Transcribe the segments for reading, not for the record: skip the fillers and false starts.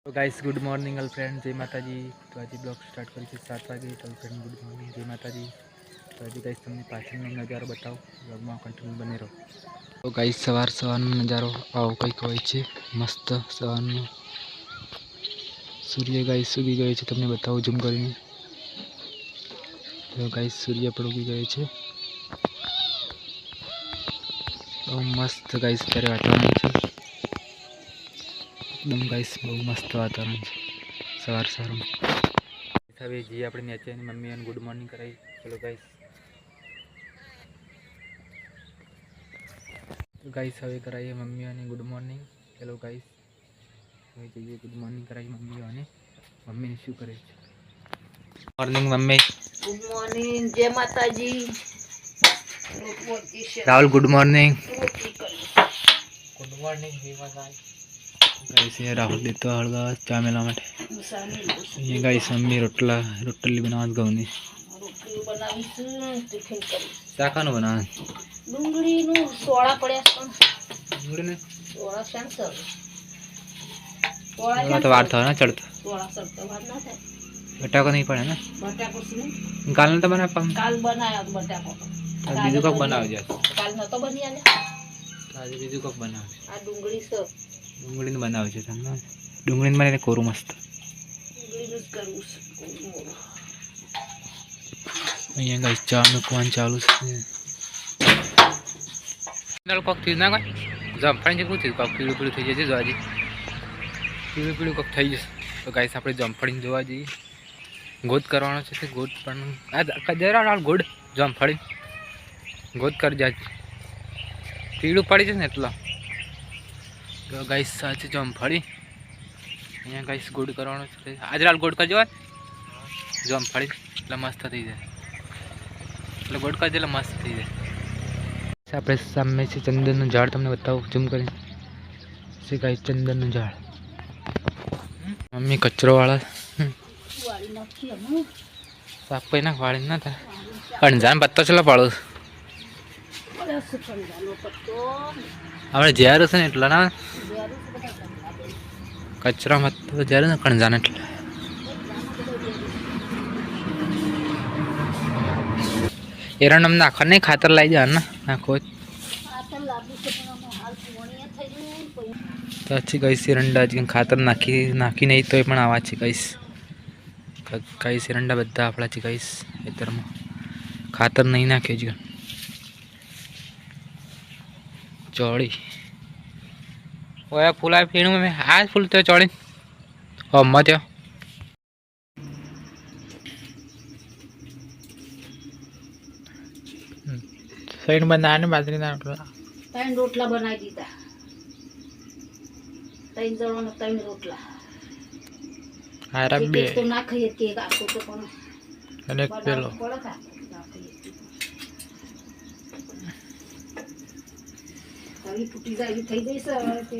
तो guys good morning all friend, जय माता जी। तो आज ब्लॉग स्टार्ट कर 7 वागे। तो फ्रेंड गुड मॉर्निंग, जय माता जी। तो आज गाइस તમને પાછળનો નજારો બતાવો, બ્લોગમાં કન્ટિન્યુ બને રહો। તો ગાઈસ સવારનો નજારો આવો કંઈક હોય છે, મસ્ત સવારનો સૂર્ય ગાઈસ ઉગી ગયો છે, તમને બતાવું ઝૂમ કરીને। તો ગાઈસ સૂર્ય પણ ઉગી ગયો છે, તો મસ્ત ગાઈસ અત્યારે વાતાવરણ છે एकदम गाइस, बहुत मस्त वातावरण है सवार सवार में। હવે જે આપણે નેચે મમ્મી અને ગુડ મોર્નિંગ કરાવી। ચલો ગાઈસ, તો ગાઈસ હવે કરાવીએ મમ્મીઓને ગુડ મોર્નિંગ। ચલો ગાઈસ, હવે જઈએ ગુડ મોર્નિંગ કરાવી મમ્મીઓને। મમ્મીને શું કરે છે? Morning mummy. गुड मॉर्निंग, जय माता जी। Rahul good morning. Good morning जय माता। गाइस ये राहुल देतो हळगा चा मेला माटे। ये गाइस मम्मी रोटली बनावत गवनी। रोटली बनावीશું ટિફિન કરી। શાકાનું બનાવે? ડુંગળીનું સોળા પડ્યા છે। ડુંગળીને સોળા શાન સર सोळा तो वार था ना चढ़ता। સોળા સરતો વાત ના થાય। बटाको नहीं पड़े ना? બટાકો શું काल तो बना पाम। કાલ બનાવ્યો બટાકો। बीजू कब बनाव जा? કાલ નતો બની આલે। आज बीजू कब बनाव? આ ડુંગળી સર डुंगळीने बनाव છે તમને। डुंगळीने મને કોરું મસ્ત। ડુંગળીનું જ કરવું છે। અહીંયા ગાઈસ ચા મૂકવાનું ચાલુ છે। નળ કોક થી ના કોઈ જમફાઈ જે પૂછ્યું કોક પીળું પીળું થઈ જશે જોવાજી। પીળું પીળું કોક થઈ જશે। તો ગાઈસ આપણે જમફળીને જોવા જઈએ। ગોદ કરવાનો છે, ગોદ પણ આ જરા ગોડ જમફળી ગોદ કરી જાય, પીળું પડી જશે ને એટલા। તો ગાઈસ સાચે જમફળી અહીંયા ગાઈસ ગોડ કરવાનો છે। આજરાલ ગોડ કરજો જમફળી એટલે મસ્ત થઈ જાય, એટલે ગોડ કરી દે એટલે મસ્ત થઈ જાય। આપણે સામે છે ચંદનનું ઝાડ, તમને બતાવું ઝૂમ કરીને છે ગાઈસ ચંદનનું ઝાડ। મમ્મી કચરો વાળા વાળી નાખી અમે સાફ કરી નાખ, વાળી ના થાય। અણજાન પત્તો ચલો પાડો પડ્યો છે કંજાનો પત્તો। આપણે ઝેર હશે ને એટલા ના જ્યારે છે બધા કંજા કચરા મત ઝેર ને કણજાન એટલે એરંડમ નાખવા નહીં, ખાતર લાવી જાય ને નાખો ખાતર લાગુ છે પણ અમે હાલ પોણીએ થઈ ગયું પછી તો अच्छी गाइस एरंडा जी खातर नाखी नहीं तो पण आवा छे गाइस। गाइस एरंडा बधा आपड़ा छे गाइस, खेतरमां खातर नहीं नाखे जी। चौड़ी ओया फूला पीणू में आज फूल तो चौड़ी ओ मत सैन बनाने बाजरी ना ત્રણ રોટલા બનાવી દીધા। ત્રણ જણોને ત્રણ રોટલા। आरा એક बे એક તો ના ખાઈએ કેક આખું તો પણ અને એક પેલો પડે કા ના ખાઈએ તારી ફૂટી જાય થઈ ગઈ છે હવે તે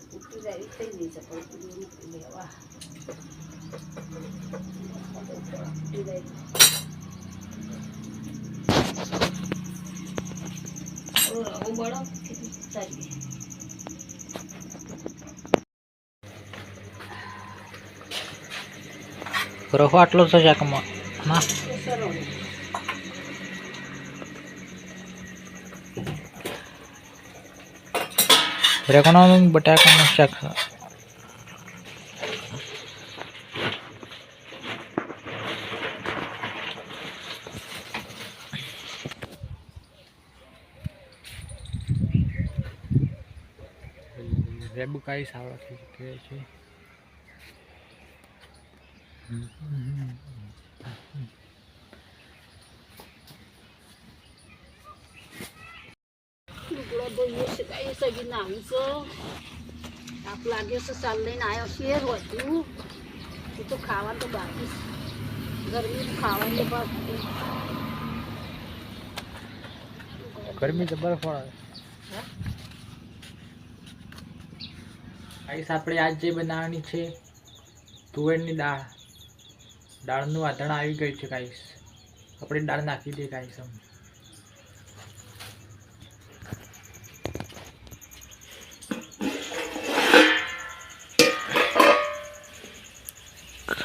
ફૂટી જાય થઈ ગઈ છે પણ લેવા ફૂટી જાય હું બળો ચાલીએ रफा आटलो तो जाकमा ना रेकोना बटाका में शाक रेबू काई सावड़ा थी के छे। ટુકડો ધોઈએ છે કાંઈ સગી નાવી છે તાપ લાગ્યો છે ચાલ લઈને આવ્યો છે વધુ એ તો ખાવાનું તો બાકી છે ગરમી ખાવાની બાકી गर्मी जबर पड़े गाइस આપણે આજ જે બનાવવાની છે તુવેરની દાળ। દાળનું વાટણ આવી ગયું છે ગાઈસ, આપણે દાળ નાખી દે ગાઈસ।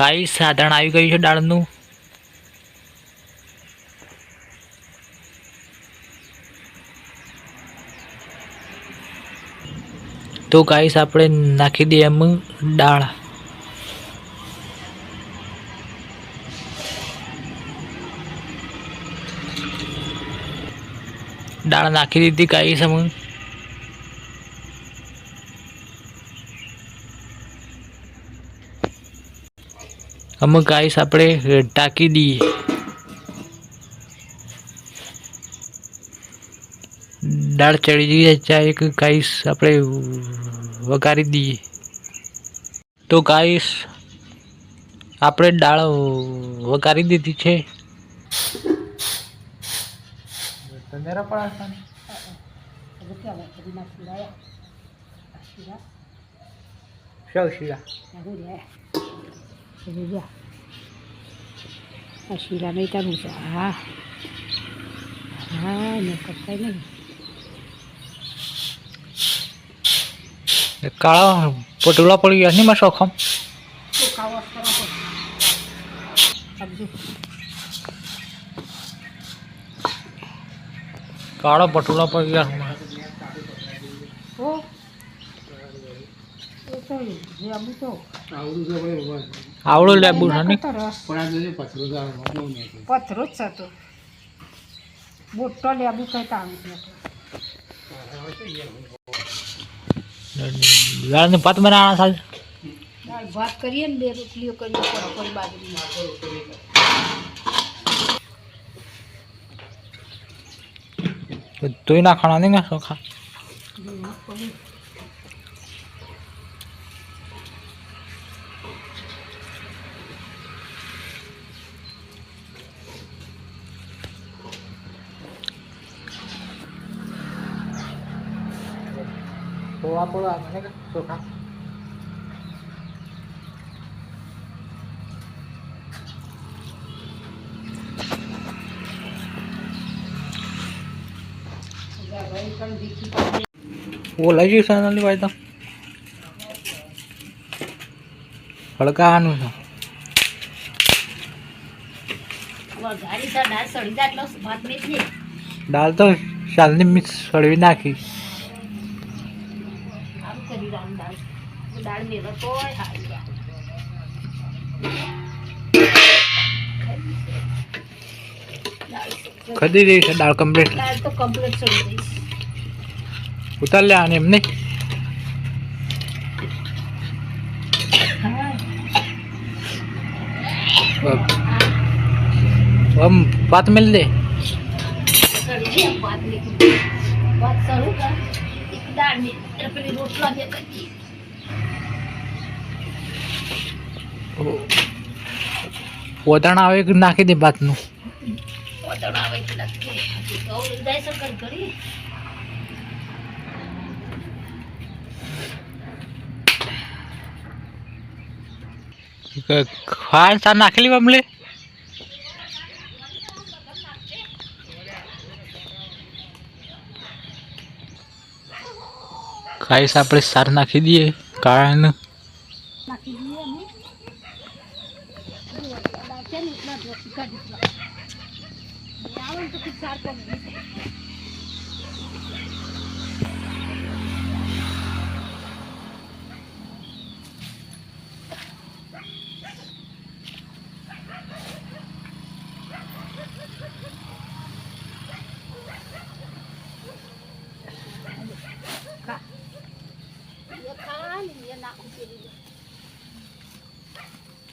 કાંઈ સાધન આવી ગયું છે દાળનું. તો ગાઈસ આપણે નાખી દઈએ એમ દાળ. દાળ નાખી દીધી ગાઈસ અમે. ગાઈસ આપણે ટાંકી દઈએ. દાળ ચડી જાય એક ગાઈસ આપણે વઘારી દઈએ. તો ગાઈસ આપણે દાળ વઘારી દીધી છે. શીરા નહીં કરવું છે. હા હા ને કરતા નહીં. કાળા પટોળા પડી ગયા નહીં મારા શોખમ. કાળા પટોળા પડી ગયા. આવડું લેબુ છે ને પથરો જ હતો. મોટો લેબુ કઈ કામ દાળને ભાત બનાવવાના સાહેબ. દાળ ભાત કરીએ ને 2 રોટલીઓ કરીએ પર બાજરી. ધોઈ નાખવાના નહીં ના ચોખા. ચોખા वो લઈ જઈશ નાની ભાઈ તો હળગાવાનું છે. દાળ તો શાલની મિક્સ સળવી નાખી. ખધી રહી છે દાળ કમ્પ્લીટ. દાળ તો કમ્પ્લીટ ચડી ગઈ. ઉતાર લે આને એમ નહીં. આમ ભાત મેલ દે. પોતાના આવે કે નાખી દે ભાતનું. ખાંડ સાર નાખેલી બમલે. ખાઈશ આપણે સાર નાખી દઈએ કારણ નાખી દઈએ અમે.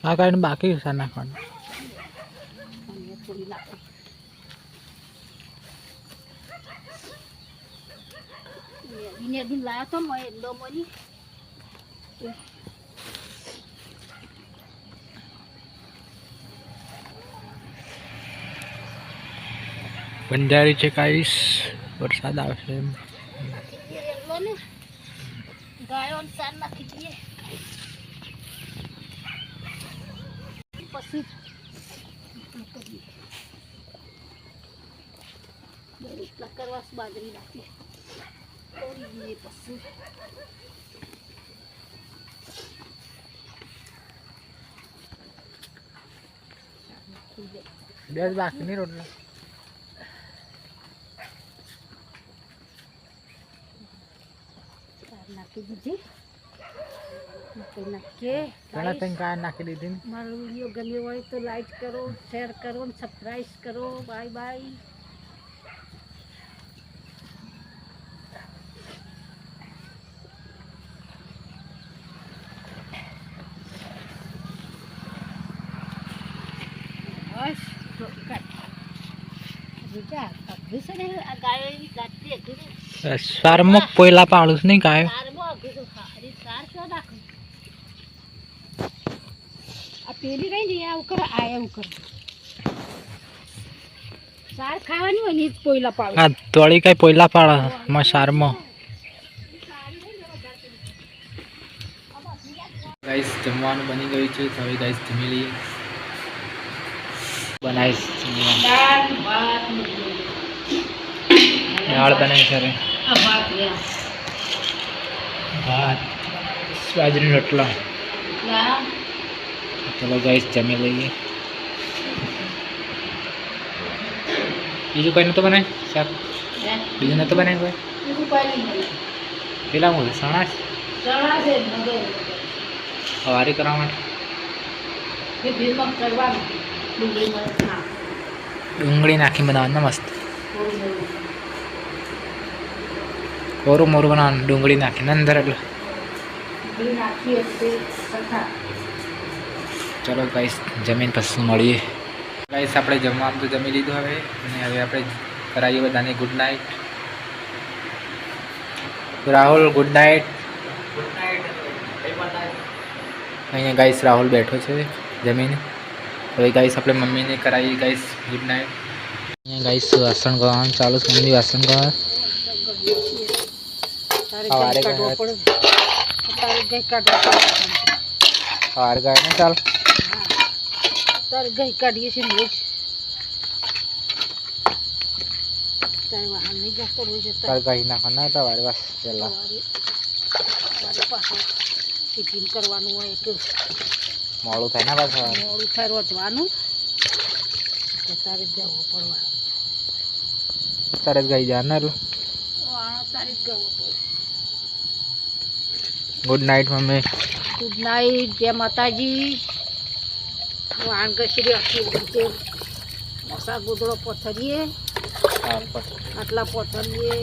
આ કાંઈ બાકી સાર નાખવાનું. લાયા તો એટલો મળી. બંજારી છે કાંઈશ વરસાદ આવશે એમ. ગાયો સાર નાખી દઈએ પછી કરવાસ બાજરી નાખી તોડી દઈએ પછી. બે જ બાકી નહીં રોટલા. નાખી દીધી નાખીએ. ઘણા તને કાંઈ નાખી દીધી ને. મારો વિડીયો ગમ્યો હોય તો લાઈક કરો, શેર કરો, સબસ્ક્રાઈબ કરો. Bye bye. બસ તો બીજા અઘરી છે ને આ ગાય ગાતી અઘરી. સારમાં પોયલા પાડું નહીં કાયો. સારમાં અઘરી તો હારી સાર ક્યાં નાખું. આ પેલી રહી ને આવું કરે આ એવું કરે. સાર ખાવાની હોય ને જ પોયલા પાડું. હા તોડી કઈ પોયલા પાડે સારમાં. ગાઈસ જમવાનું બની ગયું છે તો હવે ગાઈસ જમી લઈએ. બનાવીશ દાળ ભાત દાળ બનાવી છે રે. આ ભાત લ્યા ભાત બાજરી રોટલા. લ્યા ચલો ગાઈસ જમી લઈએ. બીજું કઈ નતું બનાય શાક? બીજું નતું બનાય કોઈ? બીજું પાણી મળે. પેલા હું સણાસ ચણા છે નગર સવારી કરવા માટે એ ભીમાં કરવાનું ડુંગળી મરચ નાખ ડુંગળી નાખી બનાવવાનું મસ્ત. થોડું મોડું કોરું મોરું બનાવવાનું ડુંગળી નાખીને અંદર એટલે. ડુંગળી નાખી એટલે સખા. ચલો ગાઈસ જમીન પછી મળીએ. ગાઈસ આપણે જમવાનું તો જમી લીધું હવે અને હવે આપણે કરાવીએ બધાને good night. Rahul good night. અહીંયા ગાઈસ રાહુલ બેઠો છે જમીને. હવે ગાઈસ આપણે મમ્મીને કરાવીએ ગાઈસ ગુડ નાઇટ. અહીંયા ગાઈસ વાસણ કરવાનું ચાલુ છે. મમ્મી વાસણ કરવા તારે કાઢવો પડે. તારે ગઈ કાઢવા પડે. સવારે ગાય ને ચાલ તારે ગઈ કાઢીએ છીએ રોજ. તારે વાહન નહીં જતો રોજ તાર ગાય નાખવાના હતા વારે બસ પહેલાં. સવારે પાછું ટિફિન કરવાનું હોય એટલે મોડું થાય ને પાછું મોડું થાય રોધવાનું તો તારે જ જવું પડવાનું. તારે જ ગાઈ જાય ને એટલે. તારે જ જવું પડે. Good night mummy. Good night. જય માતાજી. વાણ ઘસરી આખી વખતે મસા ગોદડો પથરીએ આટલા પથરીએ.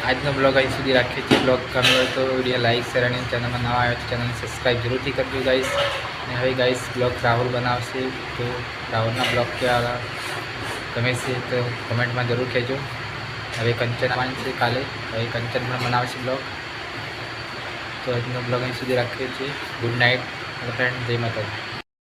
આજનો બ્લોગ અહીં સુધી રાખીએ છીએ. બ્લોગ ગમ્યો હોય તો વિડીયો લાઈક શેર અને ચેનલમાં નવા આવ્યો તો ચેનલને સબસ્ક્રાઈબ જરૂરથી કરજો ગાઈસ. અને હવે ગાઈસ બ્લોગ રાહુલ બનાવશે તો રાહુલના બ્લોગ કેવા ગમે છે તો કમેન્ટમાં જરૂર કહેજો. હવે કંચન આવવાની છે કાલે. હવે કંચન પણ બનાવશે બ્લોગ. તો આજનો બ્લોગ અહીં સુધી રાખીએ છીએ. Good night friend. જય માતાજી.